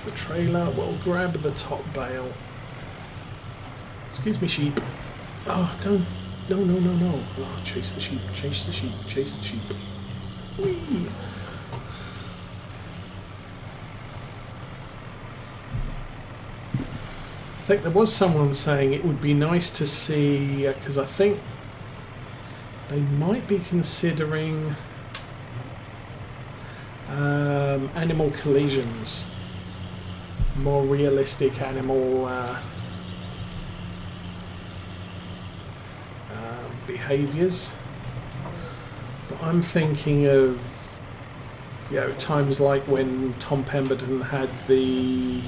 the trailer. We'll grab the top bale. Excuse me, sheep. Oh, don't. No, no, no, no. Oh, chase the sheep, chase the sheep, chase the sheep. Whee! I think there was someone saying it would be nice to see, because I think they might be considering animal collisions, more realistic animal behaviours. But I'm thinking of, you know, times like when Tom Pemberton had the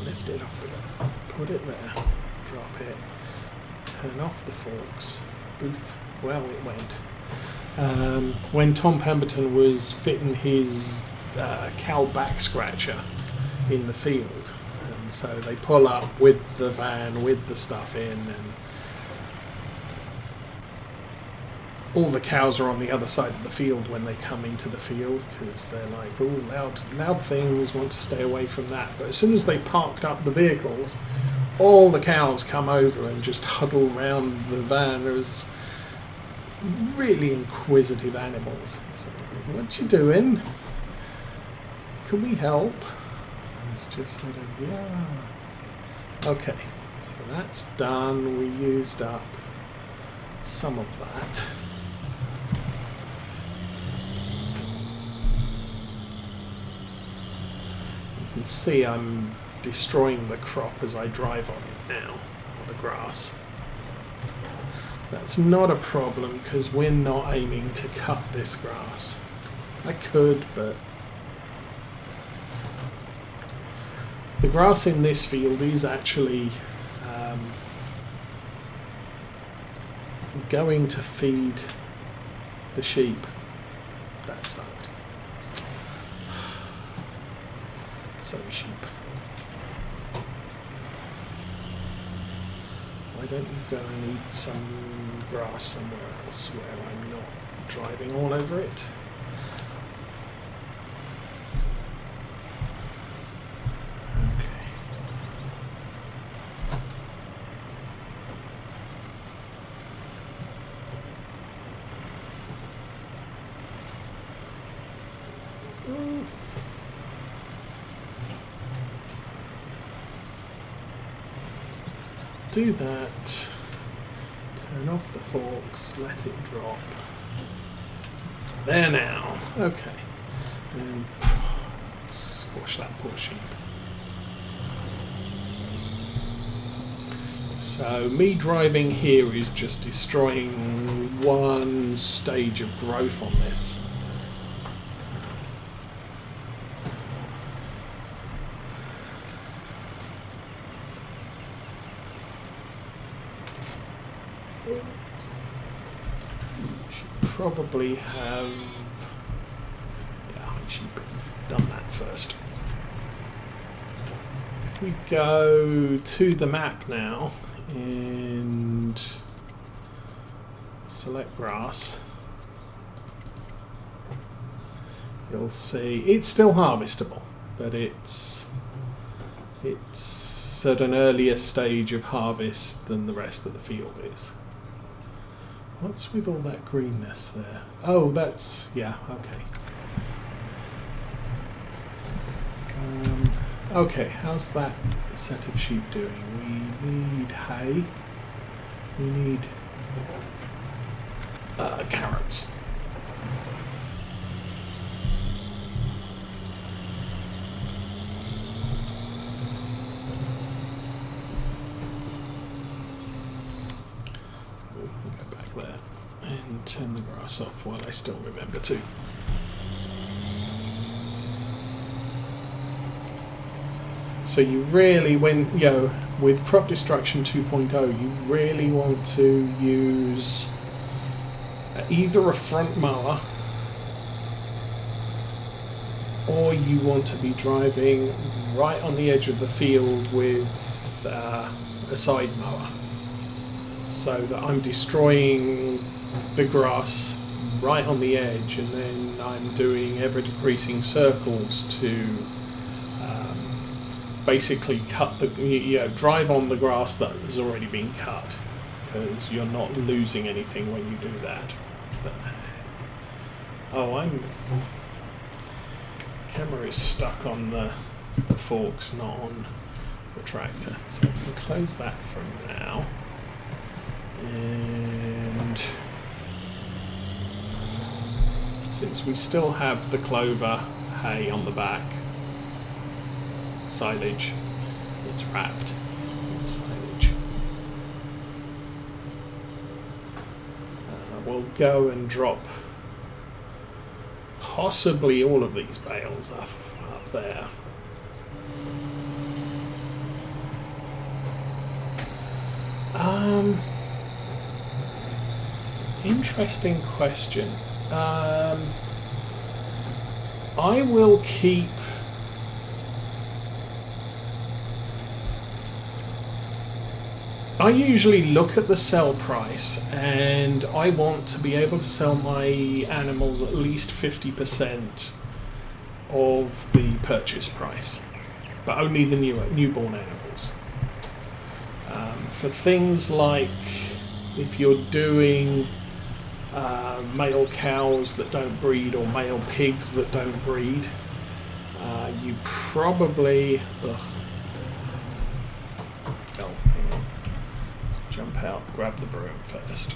lift it off the, put it there, drop it, turn off the forks, boof, well it went. When Tom Pemberton was fitting his cow back scratcher in the field, and so they pull up with the van with the stuff in, and all the cows are on the other side of the field when they come into the field, because they're like, oh, loud things, want to stay away from that. But as soon as they parked up the vehicles, all the cows come over and just huddle round the van. There's really inquisitive animals. So, what you doing? Can we help? It's just sort of, yeah. Okay, so that's done. We used up some of that. You can see I'm destroying the crop as I drive on it now, or the grass. That's not a problem because we're not aiming to cut this grass. I could, but the grass in this field is actually going to feed the sheep. That sucked. Sorry, sheep. Why don't you go and eat some grass somewhere else where I'm not driving all over it? Do that, turn off the forks, let it drop. There now, okay. And squash that poor sheep. So me driving here is just destroying one stage of growth on this. Probably have, yeah, I should have done that first. If we go to the map now and select grass, you'll see it's still harvestable, but it's at an earlier stage of harvest than the rest of the field is. What's with all that greenness there? Oh, that's, yeah, okay. Okay, how's that set of sheep doing? We need hay. We need carrots. And turn the grass off while I still remember to. So you really, when, you know, with crop destruction 2.0, you really want to use either a front mower or you want to be driving right on the edge of the field with a side mower. so that I'm destroying the grass right on the edge, and then I'm doing ever decreasing circles to basically cut the, drive on the grass that has already been cut, because you're not losing anything when you do that. But, camera is stuck on the forks, not on the tractor. So we can close that for now. And since we still have the clover hay on the back, silage, it's wrapped in silage. We'll go and drop possibly all of these bales up there. It's an interesting question. I will keep I usually look at the sell price, and I want to be able to sell my animals at least 50% of the purchase price, but only the newborn animals. For things like if you're doing male cows that don't breed or male pigs that don't breed, you probably... Jump out, grab the broom first.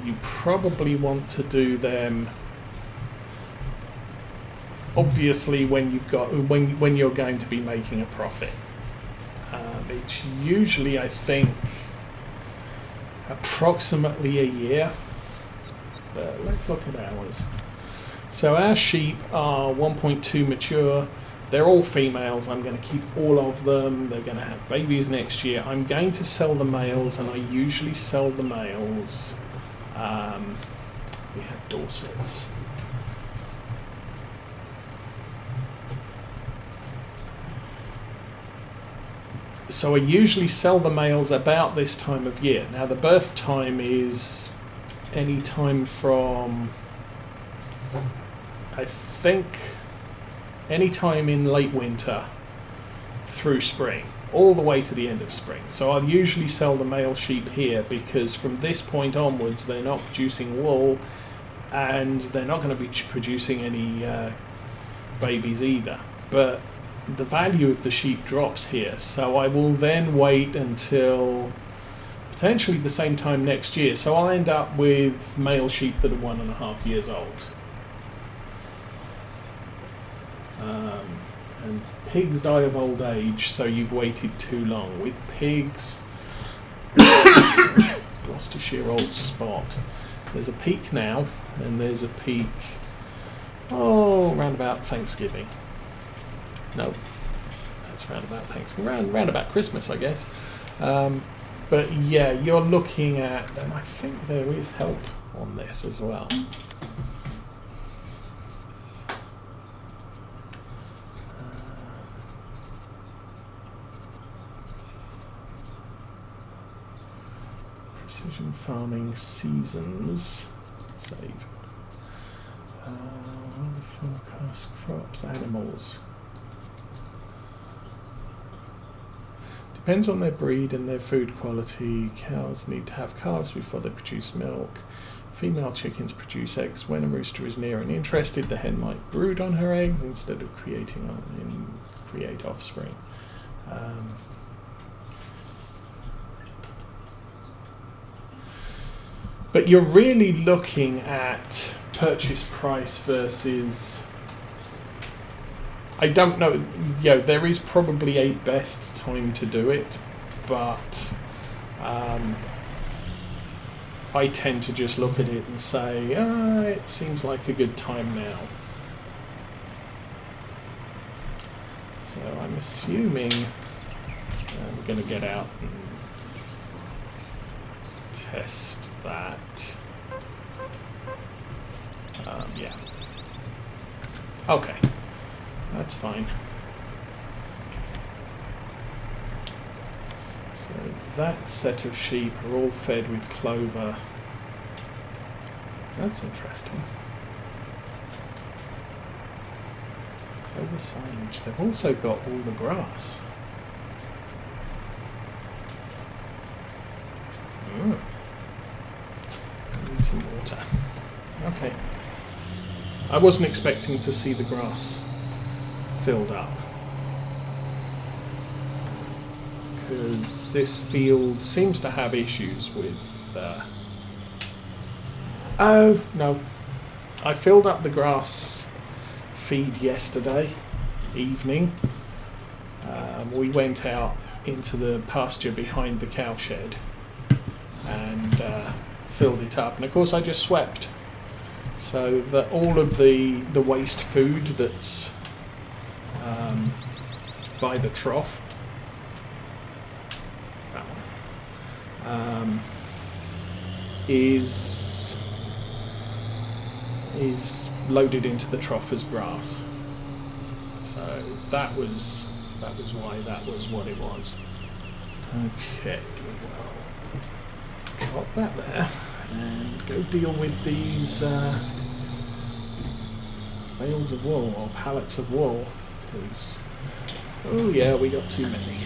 You probably want to do them obviously when you've got when you're going to be making a profit. It's usually, I think, approximately a year. But let's look at ours. So our sheep are 1.2 mature. They're all females. I'm going to keep all of them. They're going to have babies next year. I'm going to sell the males, and I usually sell the males. We have Dorsets. So I usually sell the males about this time of year. Now the birth time is any time from, I think, any time in late winter through spring, all the way to the end of spring. So I'll usually sell the male sheep here, because from this point onwards they're not producing wool, and they're not going to be producing any babies either. But the value of the sheep drops here, so I will then wait until potentially the same time next year. So I'll end up with male sheep that are 1.5 years old. And pigs die of old age, so you've waited too long. With pigs, Gloucestershire Old Spot, there's a peak now, and there's a peak, round about Thanksgiving. No, that's round about Thanksgiving, round about Christmas, I guess. But yeah, you're looking at, and I think there is help on this as well. Precision farming seasons. Save. Forecast crops, animals. Depends on their breed and their food quality. Cows need to have calves before they produce milk. Female chickens produce eggs. When a rooster is near and interested, the hen might brood on her eggs instead of create offspring. But you're really looking at purchase price versus... I don't know, there is probably a best time to do it, but I tend to just look at it and say, it seems like a good time now. So I'm assuming we're going to get out and test that. Yeah. Okay. That's fine. that set of sheep are all fed with clover. That's interesting. Clover silage. They've also got all the grass. I need some water. Okay. I wasn't expecting to see the grass filled up, because this field seems to have issues with... Oh, no. I filled up the grass feed yesterday evening. We went out into the pasture behind the cowshed and filled it up. And of course I just swept. So that all of the waste food that's by the trough is loaded into the trough as grass. So that was why that was what it was. Okay, well, got that there, and go deal with these bales of wool or pallets of wool, because oh yeah, we got too many.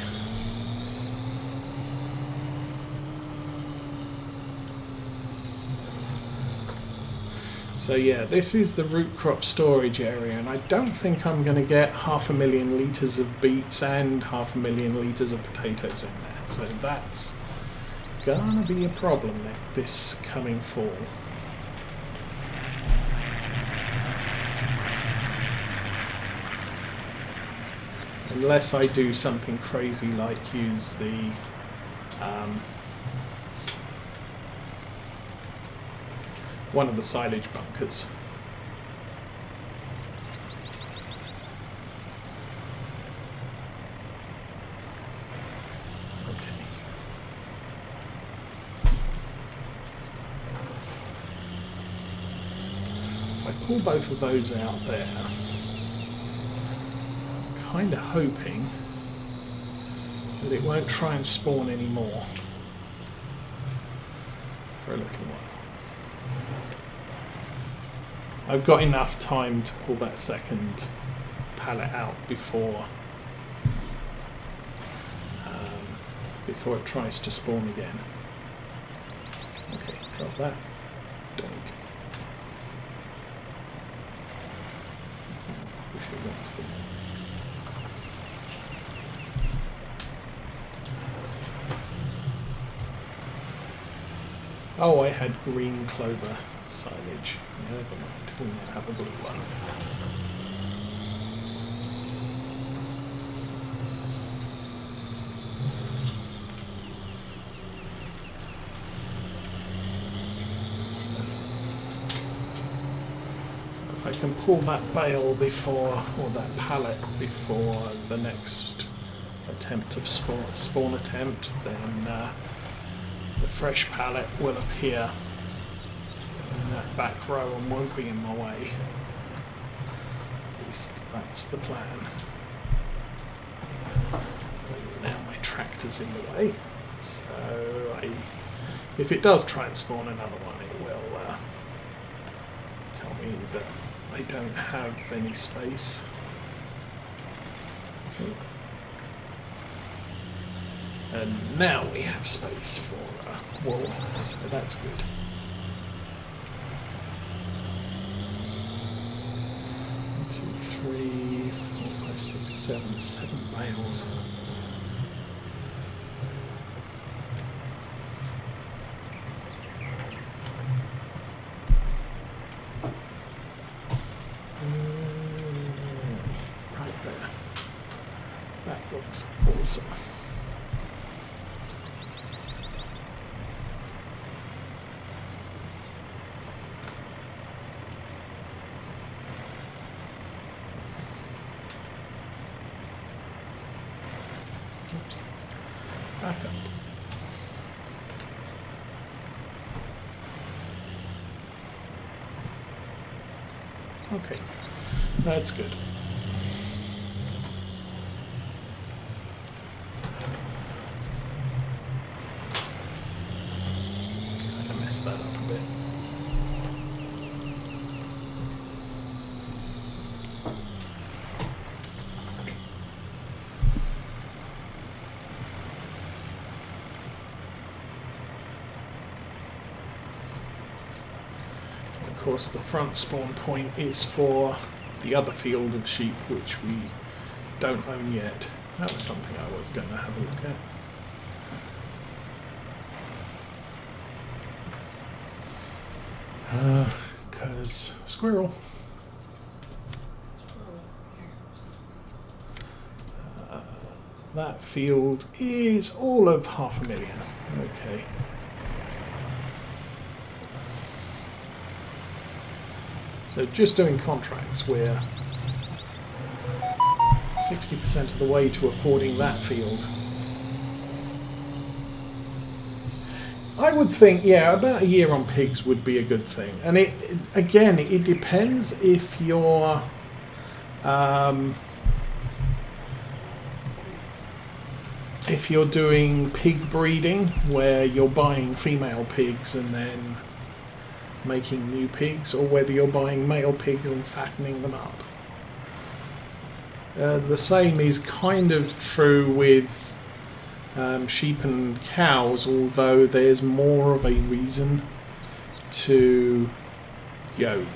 So yeah, this is the root crop storage area, and I don't think I'm going to get 500,000 litres of beets and 500,000 litres of potatoes in there. So that's gonna be a problem this coming fall. Unless I do something crazy like use the one of the silage bunkers. Okay. If I pull both of those out there, I'm kind of hoping that it won't try and spawn anymore for a little while. I've got enough time to pull that second pallet out before it tries to spawn again. Okay, drop that. Doink. Wish it wants the... Oh, I had green clover silage. Never mind, we might have a blue one. So if I can pull that bale before, or that pallet before the next attempt of spawn attempt, then the fresh pallet will appear in that back row and won't be in my way. At least that's the plan. Now my tractor's in the way, so if it does try and spawn another one, it will tell me that I don't have any space. Okay. And now we have space for wool, so that's good. 1, 2, 3, 4, 5, 6, 7 bales. Right there. That looks awesome. Oops. Back up. Okay, that's good. course the front spawn point is for the other field of sheep, which we don't own yet. That was something I was going to have a look at. Because squirrel. That field is all of 500,000. Okay. So just doing contracts, we're 60% of the way to affording that field. I would think, yeah, about a year on pigs would be a good thing. And again, it depends if you're doing pig breeding, where you're buying female pigs and then making new pigs, or whether you're buying male pigs and fattening them up. The same is kind of true with sheep and cows, although there's more of a reason to, if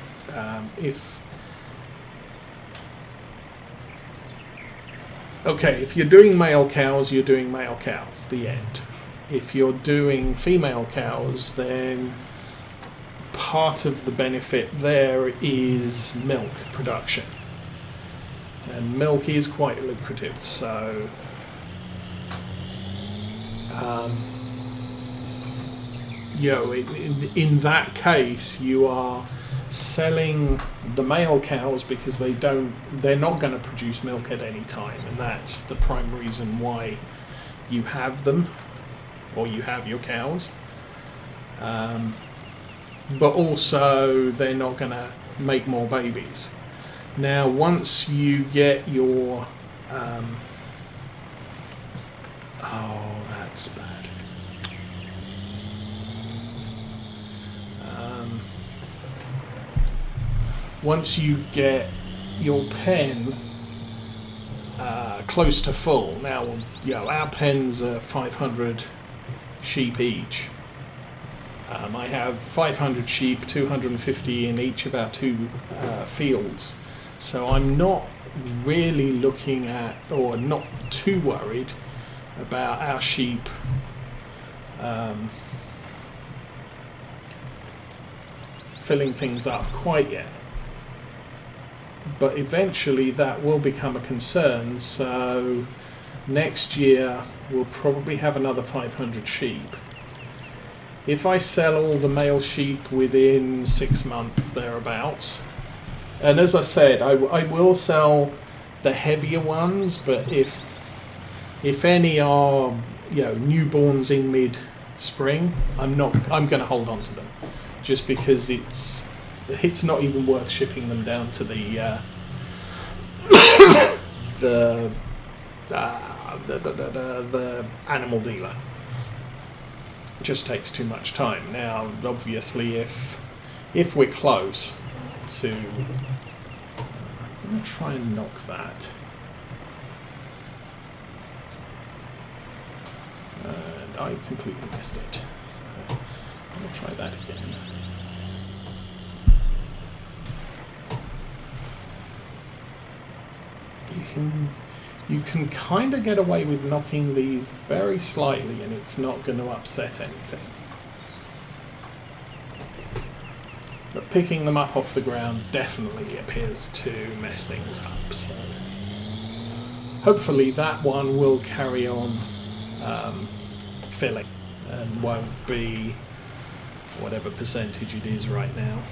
you're doing male cows, you're doing male cows, the end. If you're doing female cows, then part of the benefit there is milk production. And milk is quite lucrative, so in that case you are selling the male cows because they're not going to produce milk at any time, and that's the prime reason why you have them, or you have your cows. But also they're not going to make more babies. Now once you get your that's bad. Once you get your pen close to full, now our pens are 500 sheep each. I have 500 sheep, 250 in each of our two fields. So I'm not really looking at, or not too worried about our sheep filling things up quite yet. But eventually that will become a concern, so next year we'll probably have another 500 sheep. If I sell all the male sheep within 6 months, thereabouts, and as I said, I will sell the heavier ones, but if any are newborns in mid-spring, I'm going to hold on to them, just because it's not even worth shipping them down to the animal dealer. It just takes too much time. Now, obviously, if we're close to, I'm going to try and knock that. And I completely missed it. So I'm going to try that again. You can kind of get away with knocking these very slightly and it's not going to upset anything. But picking them up off the ground definitely appears to mess things up. So hopefully that one will carry on filling and won't be whatever percentage it is right now.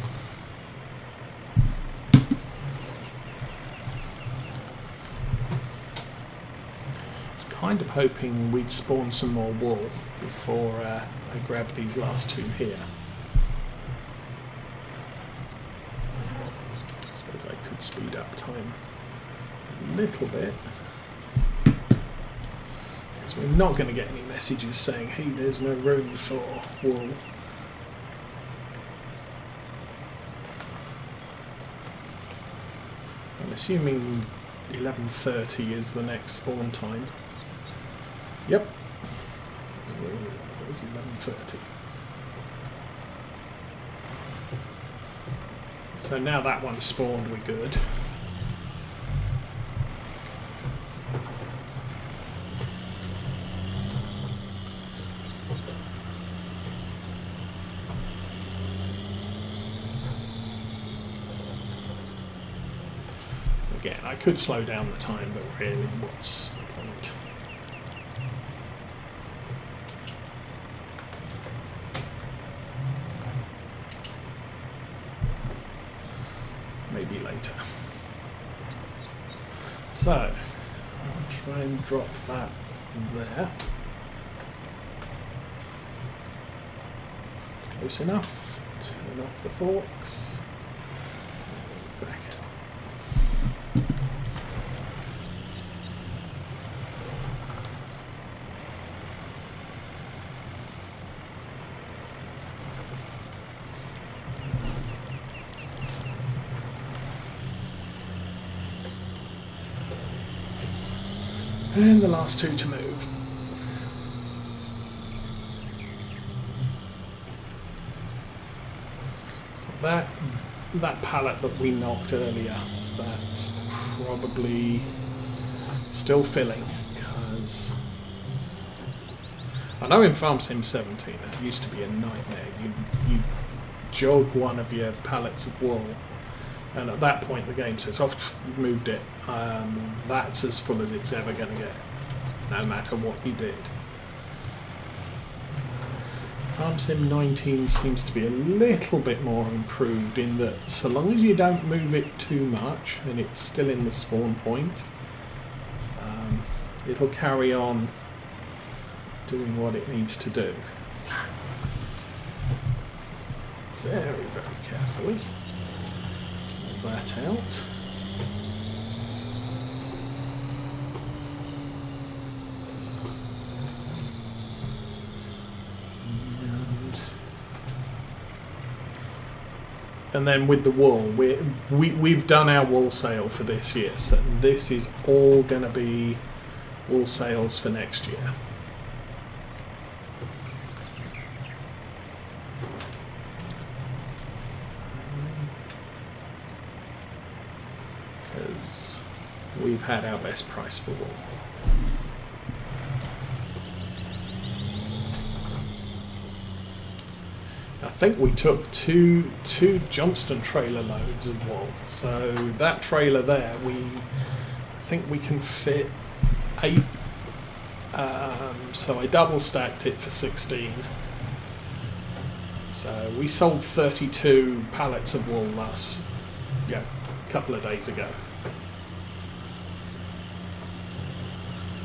Kind of hoping we'd spawn some more wool before I grab these last two here. I suppose I could speed up time a little bit, because we're not going to get any messages saying, hey, there's no room for wool. I'm assuming 11:30 is the next spawn time. Yep. It was 11:30. So now that one's spawned, we're good. Again, I could slow down the time, but really, what's the point? Maybe later. So, I'll try and drop that there. Close enough. Turn off the forks. Back out. And the last two to move. So that pallet that we knocked earlier, that's probably still filling, because I know in Farm Sim 17 that used to be a nightmare. You jog one of your pallets of wool, and at that point the game says, "Oh, you've moved it." That's as full as it's ever going to get, no matter what you did. Farm Sim 19 seems to be a little bit more improved in that so long as you don't move it too much and it's still in the spawn point, it'll carry on doing what it needs to do. Very, very carefully. Pull that out. And then with the wool, we've done our wool sale for this year, so this is all going to be wool sales for next year. Because we've had our best price for wool. I think we took two Johnston trailer loads of wool. So that trailer there, I think we can fit 8. So I double stacked it for 16. So we sold 32 pallets of wool a couple of days ago.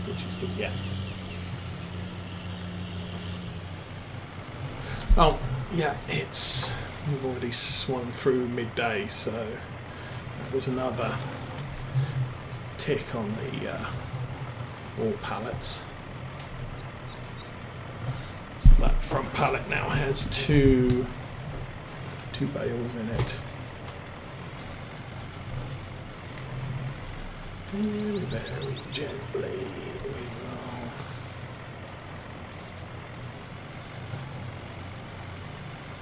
Which is good, yeah. Oh. Yeah, we've already swung through midday, so that was another tick on the all pallets. So that front pallet now has two bales in it. Very, very gently we will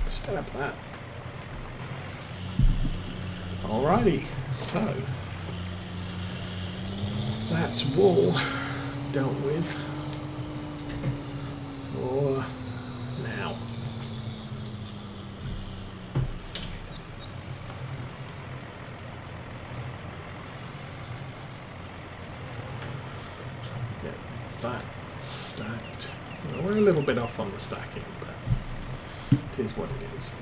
stab that. Alrighty, so that's wool dealt with for now. Get that stacked. Well, we're a little bit off on the stacking, but it is what it is.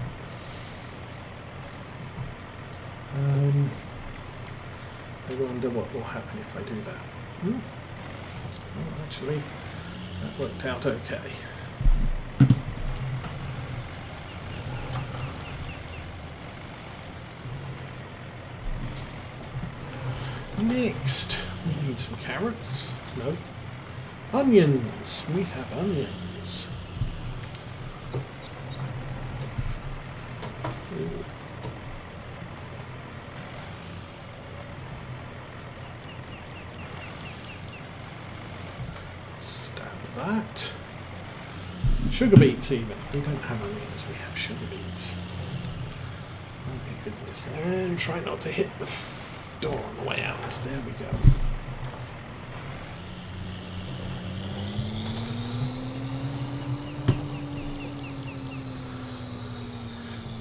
I wonder what will happen if I do that. Well, actually, that worked out okay. Next, we need some carrots. No. Onions. We have onions. Ooh. Stab that. Sugar beets even. We don't have onions, we have sugar beets. Oh my goodness. And try not to hit the door on the way out. There we go.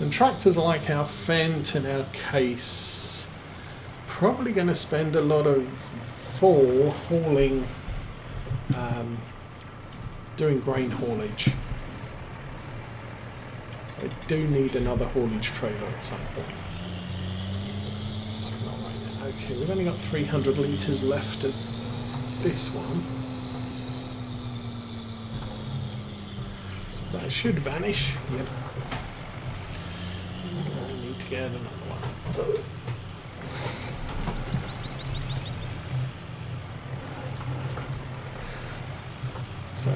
And tractors like our Fendt and our Case, probably going to spend a lot of fall hauling, doing grain haulage. So I do need another haulage trailer at some point. Just not right now. Okay, we've only got 300 litres left of this one. So that should vanish. Yep. I need to get another one. So,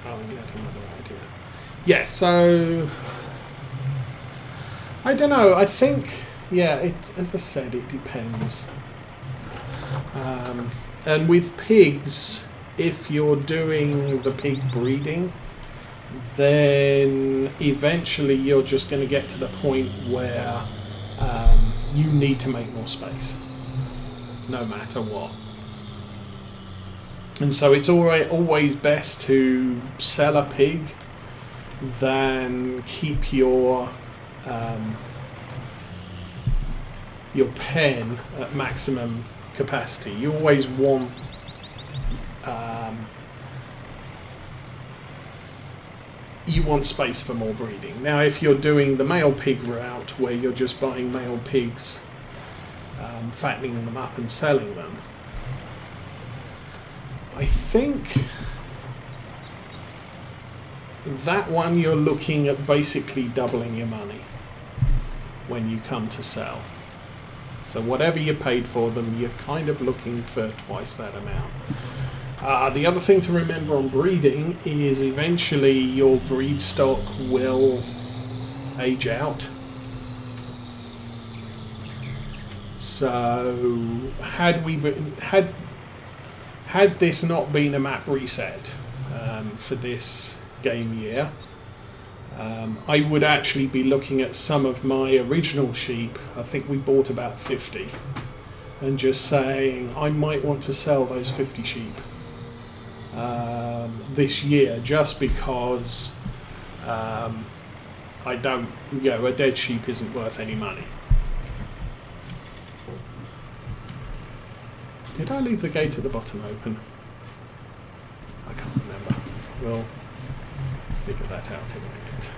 oh, you had another idea. Yeah, so I don't know. I think, yeah, as I said, it depends. And with pigs, if you're doing the pig breeding, then eventually you're just going to get to the point where you need to make more space, no matter what. And so it's always best to sell a pig than keep your pen at maximum capacity. You always want space for more breeding. Now, if you're doing the male pig route, where you're just buying male pigs, fattening them up and selling them, I think that one you're looking at basically doubling your money when you come to sell. So whatever you paid for them, you're kind of looking for twice that amount. The other thing to remember on breeding is eventually your breed stock will age out. So had this not been a map reset for this game year, I would actually be looking at some of my original sheep. I think we bought about 50, and just saying I might want to sell those 50 sheep this year, just because I don't, a dead sheep isn't worth any money. Did I leave the gate at the bottom open? I can't remember. We'll figure that out in a minute.